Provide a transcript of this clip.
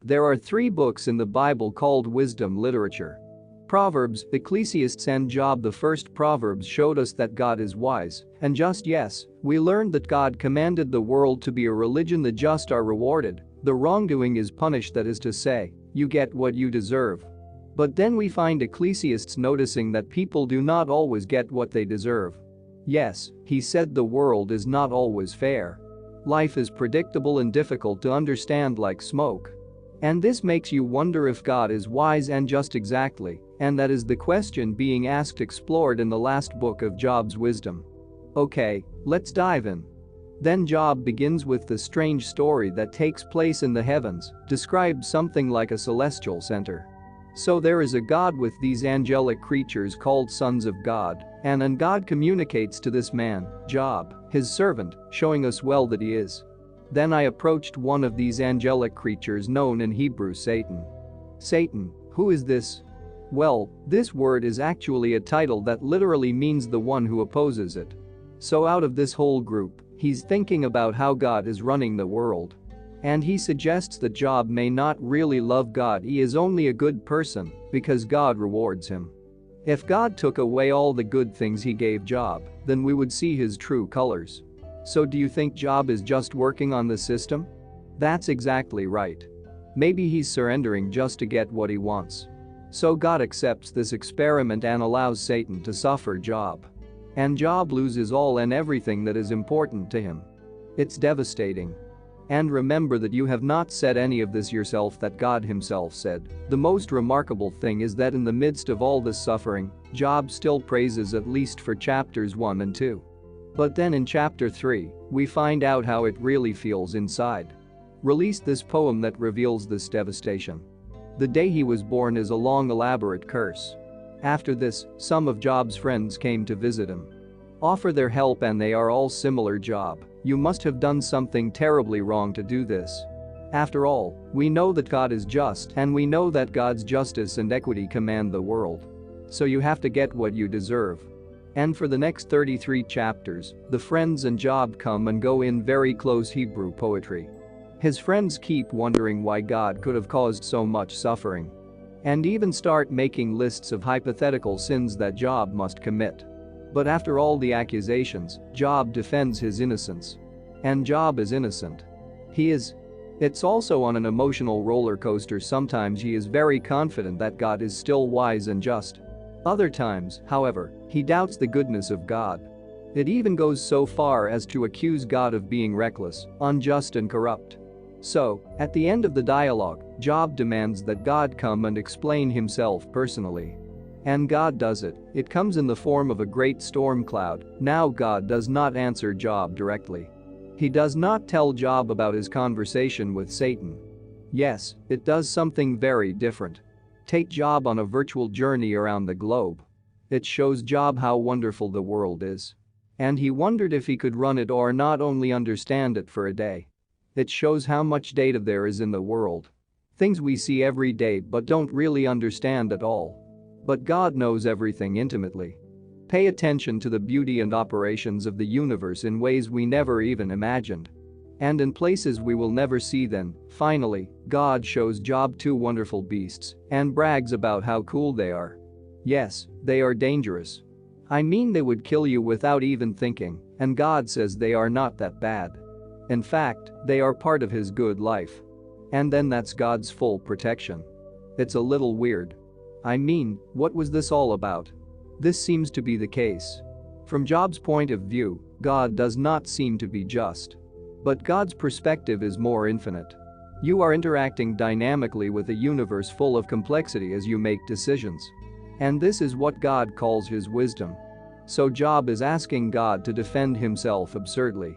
There are 3 books in the Bible called wisdom literature. Proverbs, Ecclesiastes and Job. The first Proverbs showed us that God is wise and just. Yes, we learned that God commanded the world to be a religion. The just are rewarded, the wrongdoing is punished, that is to say, you get what you deserve. But then we find Ecclesiastes noticing that people do not always get what they deserve. Yes, he said the world is not always fair. Life is predictable and difficult to understand like smoke. And this makes you wonder if God is wise and just exactly, and that is the question being asked, explored in the last book of Job's wisdom. Okay, let's dive in. Then Job begins with the strange story that takes place in the heavens, described something like a celestial center. So there is a God with these angelic creatures called sons of God, and then God communicates to this man, Job, his servant, showing us well that he is. Then I approached one of these angelic creatures known in Hebrew Satan. Satan, who is this? Well, this word is actually a title that literally means the one who opposes it. So out of this whole group, he's thinking about how God is running the world. And he suggests that Job may not really love God, he is only a good person because God rewards him. If God took away all the good things he gave Job, then we would see his true colors. So do you think Job is just working on the system? That's exactly right. Maybe he's surrendering just to get what he wants. So God accepts this experiment and allows Satan to suffer Job. And Job loses all and everything that is important to him. It's devastating. And remember that you have not said any of this yourself, that God himself said. The most remarkable thing is that in the midst of all this suffering, Job still praises, at least for chapters 1 and 2. But then in chapter 3, we find out how it really feels inside. Released this poem that reveals this devastation. The day he was born is a long elaborate curse. After this, some of Job's friends came to visit him. Offer their help, and they are all similar. Job, you must have done something terribly wrong to do this. After all, we know that God is just, and we know that God's justice and equity command the world. So you have to get what you deserve. And for the next 33 chapters, the friends and Job come and go in very close Hebrew poetry. His friends keep wondering why God could have caused so much suffering. And even start making lists of hypothetical sins that Job must commit. But after all the accusations, Job defends his innocence. And Job is innocent. He is. It's also on an emotional roller coaster. Sometimes he is very confident that God is still wise and just. Other times, however, he doubts the goodness of God. It even goes so far as to accuse God of being reckless, unjust and corrupt. So, at the end of the dialogue, Job demands that God come and explain himself personally. And God does it. It comes in the form of a great storm cloud. Now God does not answer Job directly. He does not tell Job about his conversation with Satan. Yes, it does something very different. Take Job on a virtual journey around the globe. It shows Job how wonderful the world is. And he wondered if he could run it or not only understand it for a day. It shows how much data there is in the world. Things we see every day but don't really understand at all. But God knows everything intimately. Pay attention to the beauty and operations of the universe in ways we never even imagined. And in places we will never see. Then, finally, God shows Job 2 wonderful beasts and brags about how cool they are. Yes, they are dangerous. I mean, they would kill you without even thinking, and God says they are not that bad. In fact, they are part of his good life. And then that's God's full protection. It's a little weird. I mean, what was this all about? This seems to be the case. From Job's point of view, God does not seem to be just. But God's perspective is more infinite. You are interacting dynamically with a universe full of complexity as you make decisions. And this is what God calls his wisdom. So Job is asking God to defend himself absurdly.